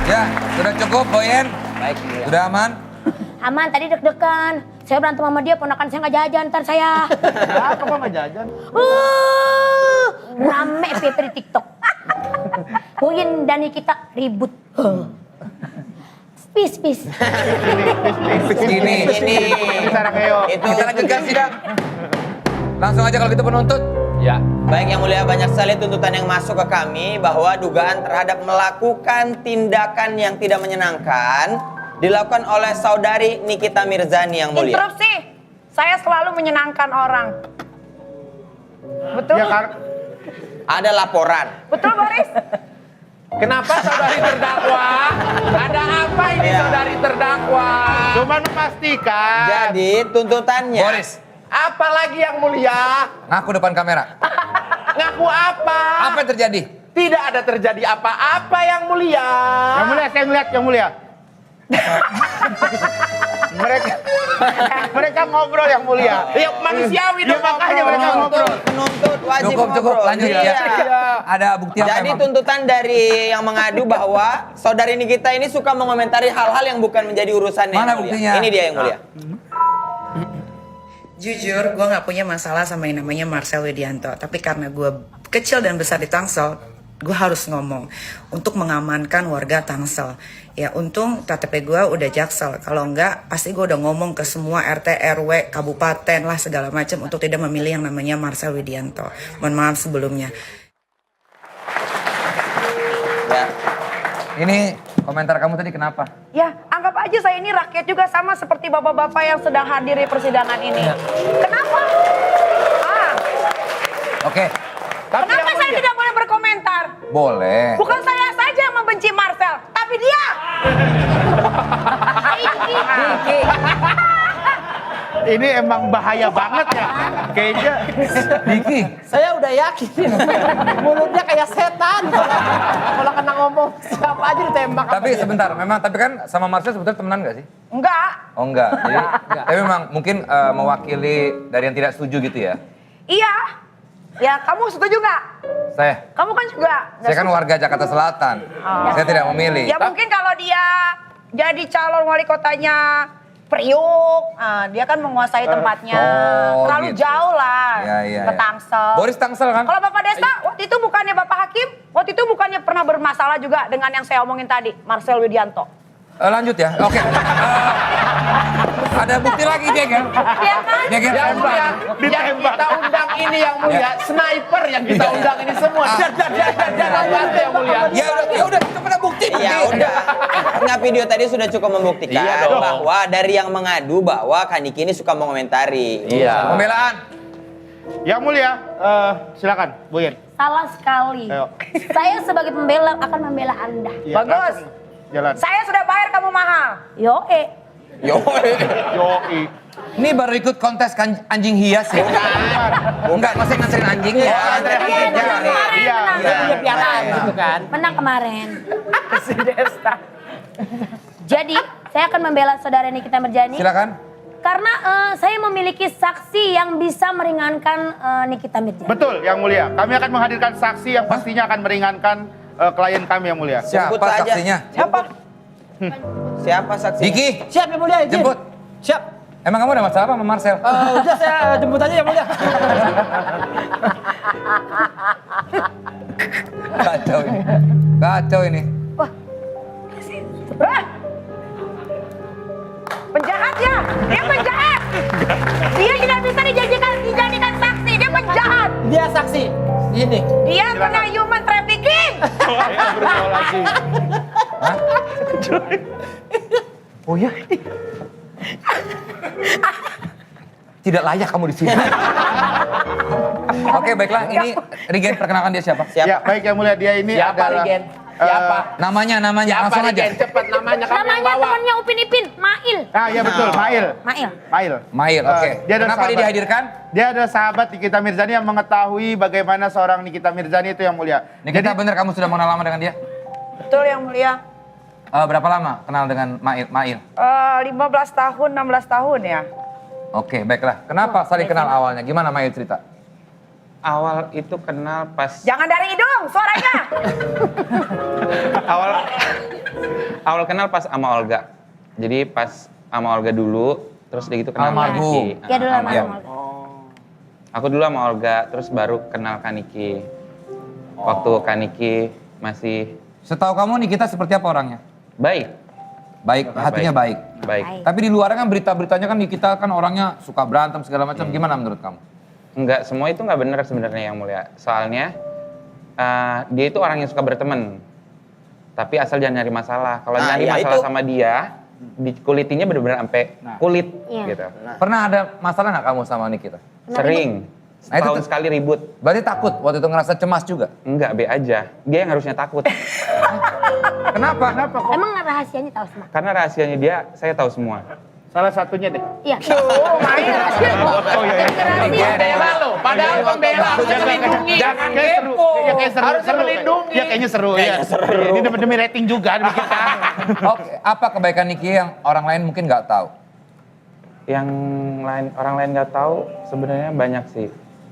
Ya, sudah cukup, Boyen? Baik, Yang Mulia. Sudah aman? Aman, tadi deg-degan. Saya berantem sama dia, ponakan saya nggak jajan, ntar saya. Apa kok nggak jajan? Rame PP di TikTok. Boyen dan kita ribut. Peace. Gini. Sekarang ayo. Kita lanjutkan sidang. Langsung aja kalau gitu penuntut. Ya. Baik Yang Mulia, banyak sekali tuntutan yang masuk ke kami bahwa dugaan terhadap melakukan tindakan yang tidak menyenangkan dilakukan oleh saudari Nikita Mirzani Yang Mulia. Interupsi. Saya selalu menyenangkan orang. Betul? Ya, Ada laporan. Betul, Boris? Kenapa saudari terdakwa? Ada apa ini Ya. saudari terdakwa? cuma memastikan. Jadi tuntutannya. Boris, Apalagi Yang Mulia? ngaku depan kamera. Ngaku apa? Apa yang terjadi? Tidak ada terjadi apa-apa Yang Mulia. Yang Mulia, saya ngeliat Yang Mulia. mereka ngobrol Yang Mulia. Ya manusiawi Iya, dong. makanya mereka ngobrol. Penuntut wajib Cukup, ngobrol. lanjut Iya. ya. Ada bukti apa Jadi emang? tuntutan dari yang mengadu bahwa saudari Nikita ini suka mengomentari hal-hal yang bukan menjadi urusannya. Mana Yang Mulia. buktinya? Ini dia Yang Mulia. Jujur, gue gak punya masalah sama yang namanya Marcel Widianto. Tapi karena gue kecil dan besar di Tangsel, gue harus ngomong untuk mengamankan warga Tangsel. Ya untung KTP gue udah Jaksel. Kalau enggak, pasti gue udah ngomong ke semua RT, RW, kabupaten lah segala macam untuk tidak memilih yang namanya Marcel Widianto. Mohon maaf sebelumnya. Ya. Ini komentar kamu tadi kenapa? Ya, anggap aja saya ini rakyat juga sama seperti bapak-bapak yang sedang hadir di persidangan ini. Kenapa? Oke, Kenapa saya tidak boleh berkomentar? boleh. Bukan saya saja yang membenci Marcel, tapi dia. Ini emang bahaya banget ya. Kayaknya. Diki, Saya udah yakin mulutnya kayak setan. Kalau kena ngomong siapa aja ditembak. tapi sebentar, tapi kan sama Marcel sebetulnya temenan gak sih? Enggak. Oh enggak, jadi tapi memang mungkin mewakili dari yang tidak setuju gitu ya? Iya. Ya, kamu setuju nggak? Kamu kan juga. nggak Saya kan setuju. warga Jakarta Selatan, saya tidak memilih. Ya mungkin kalau dia jadi calon wali kotanya Priuk, dia kan menguasai tempatnya. Oh, Terlalu gitu. jauh lah Iya. ke Tangsel. Boris Tangsel kan? Kalau Bapak Desa, waktu itu bukannya Bapak Hakim, waktu itu bukannya pernah bermasalah juga dengan yang saya omongin tadi, Marcel Widianto. Lanjut ya, oke. Ada bukti lagi Jegel. Iya kan? Jegel Yang tembak. Mulia, yang kita undang ini Yang Mulia, sniper yang kita undang ini semua. Dar, Yang Mulia. Ya udah, itu pada bukti. Ya udah. Nah, video tadi sudah cukup membuktikan Iya dong. bahwa dari yang mengadu bahwa Kaniki ini suka mengomentari. Iya. Pembelaan. Yang Mulia, silakan, Bu Yen. Salah sekali. Ayo. Saya sebagai pembela akan membela Anda. Iya, Bagus. langsung Jalan. Saya sudah bayar kamu mahal. Yoe. Yoi. Ini baru ikut kontes anjing hias ya? Enggak, masih nganterin anjing ya? Anterin anjing. Iya. Dia punya piaraan gitu kan. Menang kemarin. Jadi, saya akan membela saudara Nikita Mirzani. Silakan. Karena saya memiliki saksi yang bisa meringankan Nikita Mirzani. Betul, Yang Mulia. Kami akan menghadirkan saksi yang pastinya akan meringankan klien kami, Yang Mulia. Siapa Jemput saja. saksinya? Siapa? Siapa saksi? Diki, Siap Yang Mulia, izin. jemput. Siap. Emang kamu ada masalah apa sama Marcel? Udah saya jemput aja Yang Mulia. Kacau ini. Kacau ini. Penjahat ya, dia penjahat. Dia tidak bisa dijadikan saksi, dia penjahat. Dia saksi. Ini. Dia kena human trafficking. Hah? Oh ya? Tidak layak kamu di sini. Oke, baiklah. Ini Regen, perkenalkan dia siapa? Ya, baik Yang Mulia, dia ini Siapa adalah Regen? Siapa? Namanya, Siapa langsung aja. Regen? Cepat namanya kami yang Namanya bawa. temannya Upin Ipin, Mail. iya betul, Mail. Mail. Mail, oke. Dia adalah Kenapa dia sahabat. dihadirkan? Dia adalah sahabat Nikita Mirzani yang mengetahui bagaimana seorang Nikita Mirzani itu, Yang Mulia. Nikita, bener kamu sudah mengenal lama dengan dia? Betul Yang Mulia. Berapa lama kenal dengan Mail? 15 tahun, 16 tahun ya. Oke, baiklah. Kenapa saling kenal awalnya? Gimana Mail cerita? Awal itu kenal pas Jangan dari hidung, suaranya. awal Awal kenal pas sama Olga. Jadi pas sama Olga dulu, terus dia gitu kenal sama Almarhum. Niki. Ya dulu sama Iya. Olga. Aku dulu sama Olga, terus baru kenal Kaniki. Waktu Kaniki masih Setahu kamu Nikita seperti apa orangnya? baik. Baik, hatinya baik. Baik. Tapi di luar kan berita-beritanya kan Nikita kan orangnya suka berantem segala macam. Gimana menurut kamu? Enggak, semua itu enggak benar sebenarnya Yang Mulia. Soalnya dia itu orang yang suka berteman. Tapi asal jangan nyari masalah. Kalau Nah, nyari ya masalah itu. sama dia, dikulitinya bener-bener sampai kulit Iya. gitu. Pernah ada masalah nggak kamu sama Nikita? Sering. Nah, itu Setahun tuh- sekali ribut. Berarti takut waktu itu ngerasa cemas juga? Enggak, be aja. Dia yang harusnya takut. Kenapa? Kenapa? Emang rahasianya tahu semua? Karena rahasianya dia, saya tahu semua. Salah satunya deh. Iya. Oh iya. Pembela lo, padahal pembela harusnya melindungi. Jangan kepo. Ya kayak seru. Harusnya melindungi. Ya kayaknya seru ya. Ini demi rating juga demi kita. Oke, apa kebaikan Niki yang orang lain mungkin nggak tahu? Yang lain orang lain nggak tahu sebenarnya banyak sih.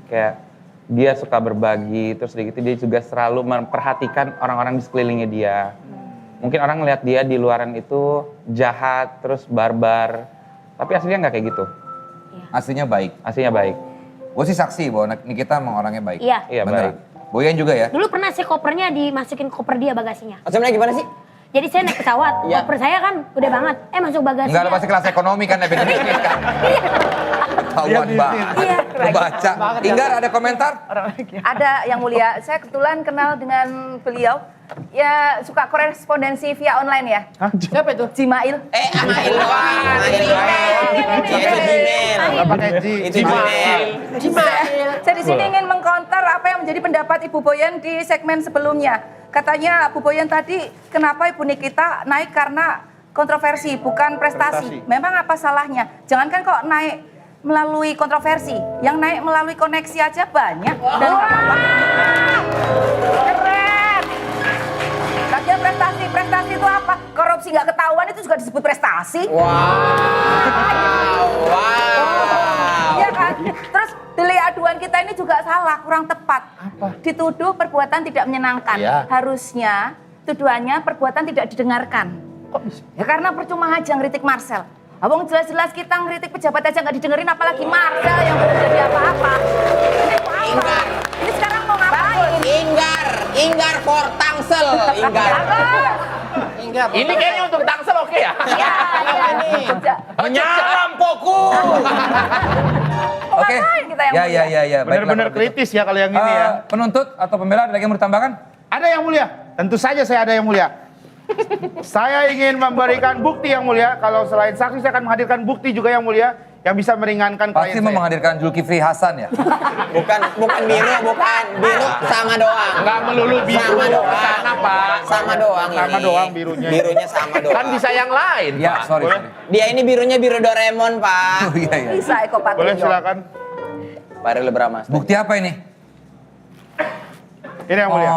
Kayak dia suka berbagi, terus gitu dia juga selalu memperhatikan orang-orang di sekelilingnya dia. Mungkin orang ngeliat dia di luaran itu jahat, terus barbar. Tapi aslinya nggak kayak gitu. Aslinya baik. Aslinya baik. Gue sih saksi bahwa Nikita emang orangnya baik. Iya. Iya, Beneran. baik. Boyan juga ya? Dulu pernah sih kopernya dimasukin koper dia bagasinya. Sebenarnya gimana sih? Jadi saya naik pesawat, Iya. koper saya kan gede banget. Masuk bagasinya. Enggak, lo pasti kelas ekonomi kan, lebih bisnis kan? Tahuan banget. Iya. Lu baca. Inggar ada komentar? Ada Yang Mulia, saya kebetulan kenal dengan beliau. Ya suka korespondensi via online ya. Siapa itu? Jimail. Amail doang. Amail. Itu Gmail. Nggak pakai G. Itu Gmail. Saya di sini ingin mengkonter apa yang menjadi pendapat Ibu Boyan di segmen sebelumnya. Katanya Bu Boyan tadi, kenapa Ibu Nikita naik karena kontroversi, bukan prestasi. Memang apa salahnya? Jangankan kok naik melalui kontroversi, yang naik melalui koneksi aja banyak. Dan nggak apa-apa. Keren. Lagian prestasi itu apa? Korupsi nggak ketahuan itu juga disebut prestasi. Wow. Iya kan? Terus delik aduan kita ini juga salah, kurang tepat. Dituduh perbuatan tidak menyenangkan. Iya. Harusnya tuduhannya perbuatan tidak didengarkan. Kok bisa? Ya karena percuma aja ngeritik Marcel. Abang jelas-jelas kita ngeritik pejabat aja nggak didengerin, apalagi Marcel yang belum jadi apa-apa. Ini mau apa? Ini sekarang mau ngapain? Inggar for Tangsel. Inggar. Ini kayaknya untuk Tangsel oke ya? Iya, iya. Menyalam poku. Oke. Ngapain kita yang Ya, mulia? ya. Baiklah Benar-benar kalau gitu. kritis ya kalau yang ini ya. Penuntut atau pembela ada lagi yang mau ditambahkan? Ada Yang Mulia? Tentu saja saya ada Yang Mulia. Saya ingin memberikan bukti Yang Mulia. Kalau selain saksi saya akan menghadirkan bukti juga Yang Mulia yang bisa meringankan Pasti klien mau saya. menghadirkan Zulkifli Hasan ya? Bukan biru, bukan. Biru sama doang. Nggak melulu biru. Sama doang. Sana, Pak. Sama doang ini. Sama doang birunya. Birunya sama doang. Kan bisa yang lain, Ya, Pak. sorry. Dia ini birunya biru Doraemon, Pak. Oh iya, iya. Bisa Eko Patrio. Boleh silakan. Baru Brahmas. Bukti apa ini? Ini Yang Mulia. Oh.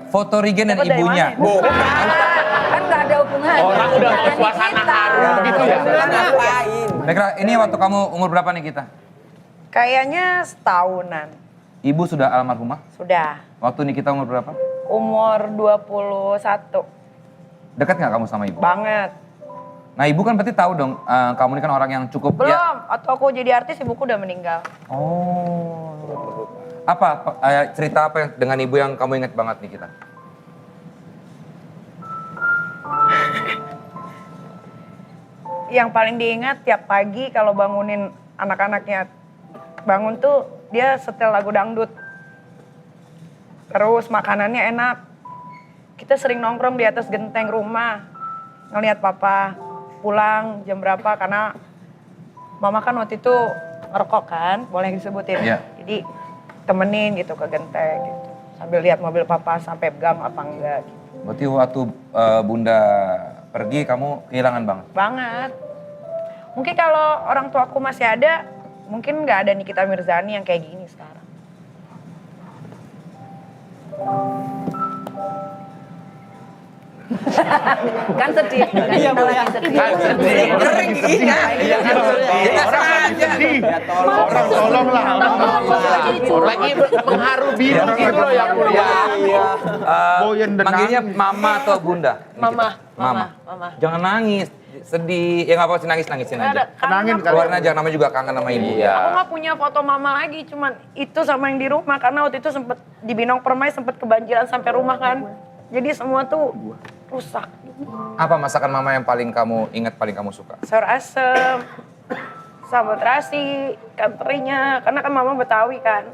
Foto Regen dan Dapat dari ibunya. mana? Kan nggak ada hubungannya. Orang udah Jangan suasana kita. haru gitu ya? Ngapain? Baiklah, ini waktu kamu umur berapa nih kita? Kayaknya setahunan. Ibu sudah almarhumah? Sudah. Waktu ini kita umur berapa? Umur 21. Dekat nggak kamu sama ibu? Banget. Nah ibu kan berarti tahu dong, kamu ini kan orang yang cukup Belum. ya. Atau aku jadi artis, ibuku udah meninggal. Oh. Apa cerita apa yang dengan ibu yang kamu ingat banget nih kita? Yang paling diingat tiap pagi kalau bangunin anak-anaknya bangun tuh dia setel lagu dangdut. Terus makanannya enak. Kita sering nongkrong di atas genteng rumah. Ngelihat papa pulang jam berapa karena mama kan waktu itu ngerokok kan, boleh disebutin. Iya. Jadi temenin gitu ke genteng gitu. Sambil lihat mobil papa sampai gang apa enggak gitu. Berarti waktu bunda pergi kamu kehilangan banget? Banget. Mungkin kalau orang tua aku masih ada, mungkin nggak ada Nikita Mirzani yang kayak gini sekarang. Kan sedih. Iya, Mulia. Kering giginya. Kita sengaja. Ya tolong. Tolonglah. Lagi mengharu biru gitu loh yang mulia. Boyen dan Manggilnya nangis. mama atau bunda? Mama, Mama. mama. Jangan nangis, sedih. Ya nggak apa-apa sih, nangisin aja. Kenangin kali. Keluarin aja, namanya juga kangen sama ibu. Aku nggak punya foto mama lagi, cuman itu sama yang di rumah karena waktu itu sempet di Binong Permai sempet kebanjiran sampai rumah kan. Jadi semua tuh rusak. Apa masakan mama yang paling kamu ingat, paling kamu suka? Sayur asem, sambal terasi, ikan terinya, karena kan mama Betawi kan.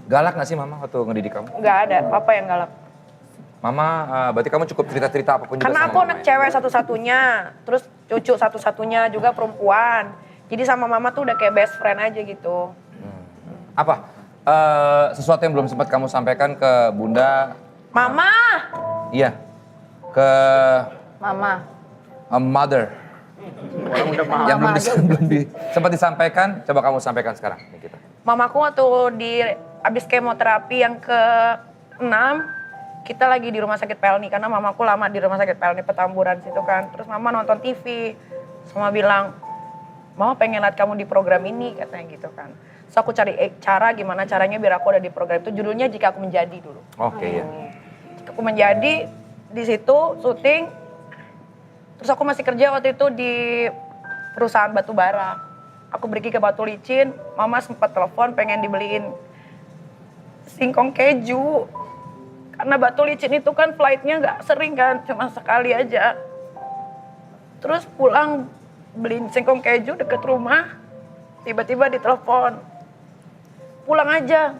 Galak nggak sih mama waktu ngedidik kamu? Nggak ada, papa yang galak. Mama, berarti kamu cukup cerita-cerita apapun juga Karena sama aku mama anak ya? cewek satu-satunya, terus cucu satu-satunya juga perempuan. Jadi sama mama tuh udah kayak best friend aja gitu. Apa? Sesuatu yang belum sempat kamu sampaikan ke bunda? Mama! Iya. Ke Mama. a mother. Yang belum sempat disampaikan, coba kamu sampaikan sekarang. Nikita. Mamaku waktu abis kemoterapi yang ke-6, kita lagi di rumah sakit Pelni, karena mamaku lama di rumah sakit Pelni Petamburan situ kan. Terus mama nonton TV, sama bilang, mama pengen lihat kamu di program ini, katanya gitu kan. So aku cari cara gimana caranya biar aku ada di program itu, judulnya Jika Aku Menjadi dulu. Oke ya. Jika Aku Menjadi, di situ syuting, terus aku masih kerja waktu itu di perusahaan batu bara. Aku pergi ke Batu Licin, mama sempat telepon pengen dibeliin singkong keju. Karena Batu Licin itu kan flightnya nggak sering kan, cuma sekali aja. Terus pulang beliin singkong keju deket rumah, tiba-tiba ditelepon. Pulang aja,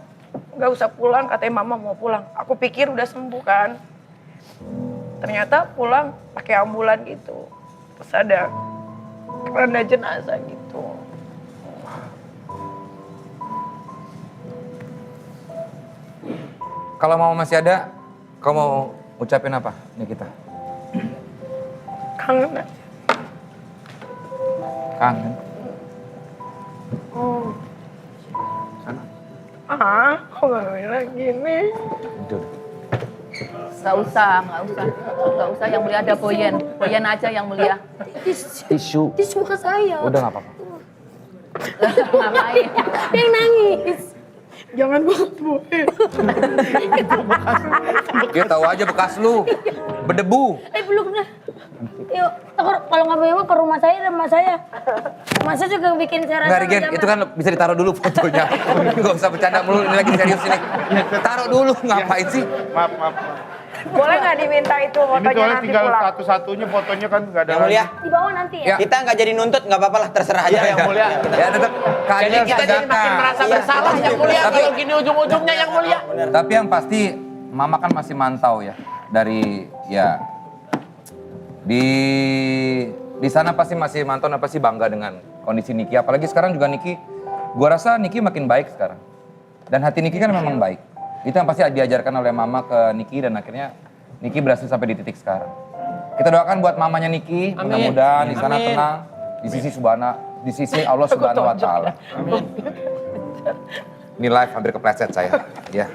nggak usah pulang, katanya mama mau pulang. Aku pikir udah sembuh kan. Ternyata pulang pakai ambulan gitu. Terus ada keranda jenazah gitu. Kalau mama masih ada, kamu mau ucapin apa Nikita? Kangen aja. Kangen. Kok gak bilang gini? Udah. Nggak usah yang mulia ada Boyen. Boyen aja yang mulia. Tisu. Tisu muka saya. Udah nggak apa-apa. Ngapain? Yang nangis. Jangan banget Boy. Dia tahu aja bekas lu. Berdebu. Belum dah. Yuk, kalau nggak mau ke rumah saya. Masa juga bikin saya rasa Enggak, Regen, itu kan bisa ditaruh dulu fotonya. Nggak usah bercanda mulu, ini lagi serius ini. Taruh dulu, ngapain sih? Maaf. Boleh nggak diminta itu Ini fotonya soalnya nanti tinggal pulang? satu-satunya fotonya kan nggak ada. Yang mulia, di bawah nanti ya. Ya. kita nggak jadi nuntut, nggak apa-apa lah, terserah aja yang mulia. Ya tetap Jadi keadilan kita jadi makin merasa bersalah yang mulia kalau gini ujung-ujungnya yang mulia. Tapi yang pasti mama kan masih mantau ya dari ya di sana pasti masih mantau dan pasti bangga dengan kondisi Niki. Apalagi sekarang juga Niki, gua rasa Niki makin baik sekarang. Dan hati Niki kan memang baik. Itu yang pasti diajarkan oleh mama ke Niki dan akhirnya Niki berhasil sampai di titik sekarang. Kita doakan buat mamanya Niki, mudah-mudahan di sana tenang, di sisi Allah Subhanahu wa taala. Ini live hampir kepleset saya. Ya.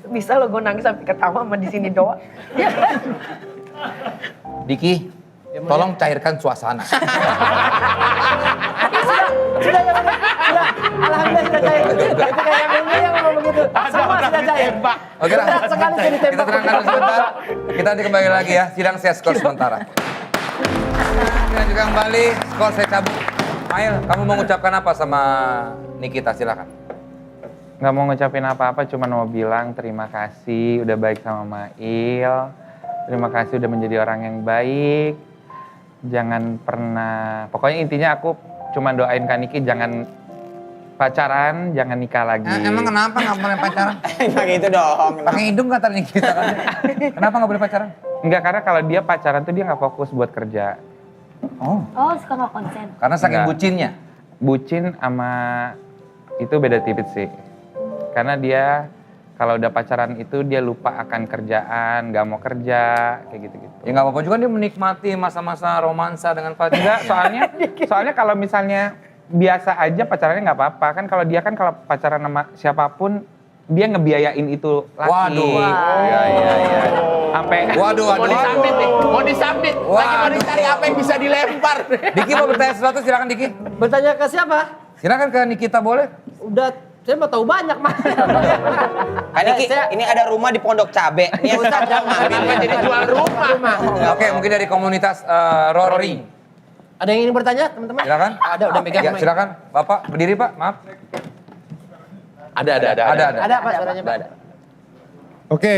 Bisa lo gue nangis sampai ketawa sama di sini doang. Diki, tolong cairkan suasana. Sudah. Alhamdulillah sudah cair. Itu kayak yang mulia yang ngomong begitu. Semua sudah cair. Oke lah, Berat sekali saya kita ditembak. terangkan dulu sebentar. Kita nanti kembali lagi ya, sidang saya skor sementara. Kita juga kembali, skor saya cabut. Mail, kamu mau mengucapkan apa sama Nikita? Silakan. Nggak mau ngucapin apa-apa, cuma mau bilang terima kasih udah baik sama Mail. Terima kasih udah menjadi orang yang baik. Jangan pernah, pokoknya intinya aku cuma doain Kak Niki jangan pacaran, jangan nikah lagi. Emang kenapa nggak boleh pacaran? Pakai itu dong. Pakai hidung kata Nikita kan? Kenapa nggak boleh pacaran? Enggak, karena kalau dia pacaran tuh dia nggak fokus buat kerja. Oh, Suka nggak konsen. karena saking Enggak. bucinnya. Bucin sama itu beda tipis sih. Karena dia kalau udah pacaran itu dia lupa akan kerjaan, nggak mau kerja, kayak gitu-gitu. Ya nggak apa-apa juga dia menikmati masa-masa romansa dengan Fadil. Enggak, soalnya kalau misalnya biasa aja pacarannya nggak apa-apa. Kan kalau dia kan kalau pacaran sama siapapun dia ngebiayain itu laki. Waduh. Iya. Sampai Waduh, Mau waduh. disambit nih, mau disambit. Lagi mau Waduh. dicari apa yang bisa dilempar. Diki mau bertanya sesuatu, silakan Diki. Bertanya ke siapa? Silakan ke Nikita boleh. Udah, saya mau tahu banyak, Mas. Kan ini ada rumah di Pondok Cabe. Ini Ustaz jangan Kenapa jadi jual rumah? Oke, mungkin dari komunitas Rory. Ada yang ingin bertanya, teman-teman? Silakan. Ada, udah megang Ya, mic. silakan. Bapak berdiri, Pak. Maaf. Ada. Ada, Pak, suaranya, Pak. Oke.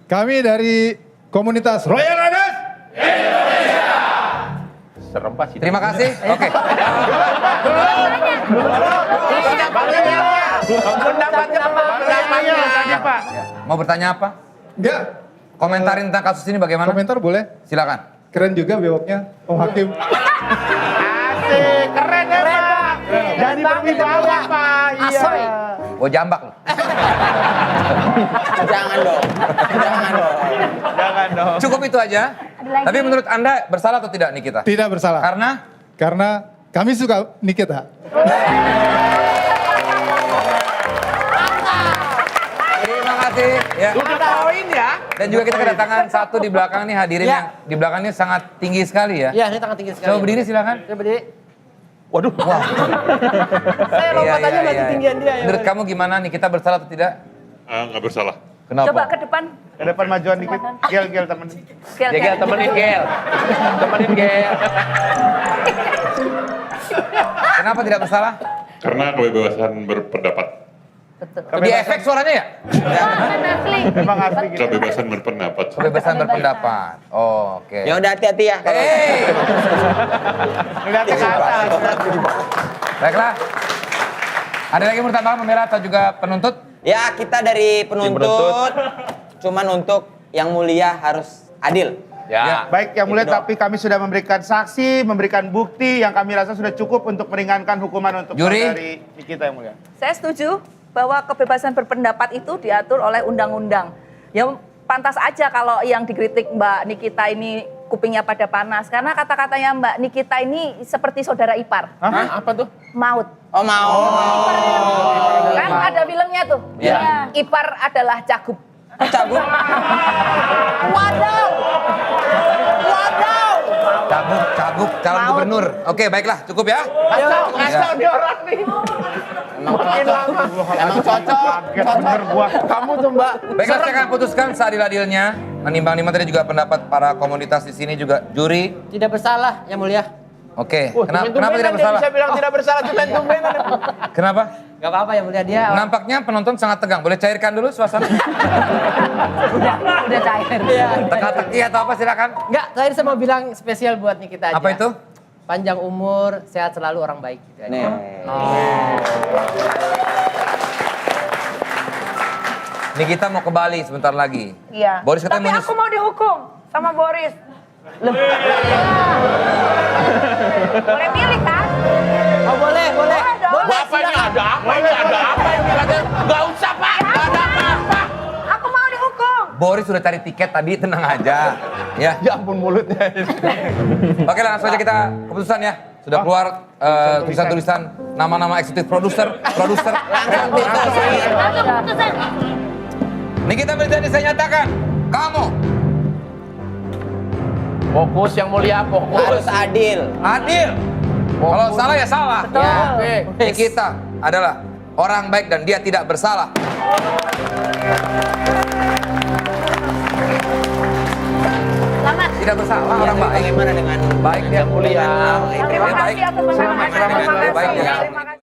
Kami dari komunitas Royal Runners. Serem Pak sih. Terima kasih. Oke. Pendapatnya Tadi Pak. Mau bertanya apa? Enggak. Komentarin tentang kasus ini bagaimana? Komentar boleh? Silakan. Keren juga bewoknya, Om Hakim. Asik, keren ya Pak. Jadi berwibawa Pak. Asoy. Gua jambak lu. Jangan dong. Jangan dong. Jangan dong. Cukup itu aja. lagi. Tapi menurut Anda bersalah atau tidak Nikita? Tidak bersalah. Karena kami suka Nikita. Terima kasih. Ya. Udah poin ya. Dan juga kita kedatangan satu di belakang nih hadirin Ya. yang di belakangnya sangat tinggi sekali ya. Iya, ini tangan tinggi sekali. Coba berdiri silakan. Saya berdiri. Waduh. Wah. Saya lompat aja berarti tinggian dia. Ya, Menurut kamu gimana nih, kita bersalah atau tidak? Nggak bersalah. Kenapa? Coba ke depan. Ke depan majuan dikit. Gel temen. Gel temenin Gel. Temenin Gel. Kenapa tidak bersalah? Karena kebebasan berpendapat. Lebih efek suaranya ya? Emang asli gitu. Kebebasan berpendapat. Kebebasan berpendapat. Oh, oke. Ya udah hati-hati ya. Hey. Lihat ke atas. Baiklah. Ada lagi yang mau tambahkan pemirsa atau juga penuntut? Ya kita dari penuntut. Cuman untuk yang mulia harus adil. Ya. Baik yang mulia, Itu dong. tapi kami sudah memberikan saksi, memberikan bukti yang kami rasa sudah cukup untuk meringankan hukuman untuk Juri. saudari Nikita yang mulia. Saya setuju bahwa kebebasan berpendapat itu diatur oleh undang-undang. Ya pantas aja kalau yang dikritik Mbak Nikita ini kupingnya pada panas. Karena kata-katanya Mbak Nikita ini seperti saudara ipar. Hah? Apa tuh? Maut. Oh mau. Kan ada filmnya tuh. Iya. Ipar adalah cagup. Cagup. Waduh. Waduh. Cagup, calon gubernur. Oke, baiklah, cukup ya. Ngasal dia orang nih. Emang cocok. Kaget bener gua. Kamu tuh Mbak. Baiklah, saya akan putuskan seadil-adilnya. Menimbang-nimbang tadi juga pendapat para komunitas di sini juga juri. Tidak bersalah, Yang Mulia. Oke, kenapa Tumben-tumbenan tidak dia bersalah? bisa bilang tidak bersalah tumben-tumbenan. Kenapa? Gak apa-apa, Yang Mulia. Dia Nampaknya penonton sangat tegang. Boleh cairkan dulu suasana? Udah cair. Teka-teki atau apa silakan. Enggak, terakhir saya mau bilang spesial buat Nikita aja. Apa itu? Panjang umur, sehat selalu, orang baik. Gitu aja. Nih. Nikita mau ke Bali sebentar lagi. Iya. Boris katanya Tapi mau aku mau dihukum sama Boris. Boleh milih kan? Oh boleh, boleh. Boleh, Apa ini ada apa ini? Ada apa yang dikatakan? Gak usah Pak, gak ada apa-apa. Aku mau dihukum. Boris sudah cari tiket tadi, tenang aja. Ya. Ya ampun mulutnya. Oke, langsung aja kita keputusan ya. Sudah keluar tulisan-tulisan nama-nama eksekutif produser. Langsung putusin. Nikita Mirzani, saya nyatakan, kamu Fokus yang mulia, fokus. Harus adil. adil. Kalau salah ya salah. Oke. Nikita adalah orang baik dan dia tidak bersalah. Selamat. Tidak bersalah, orang baik. Bagaimana dengan Baik dia mulia. Terima kasih atas pandangan Anda. Terima Baik, kasih. ya. Terima kasih.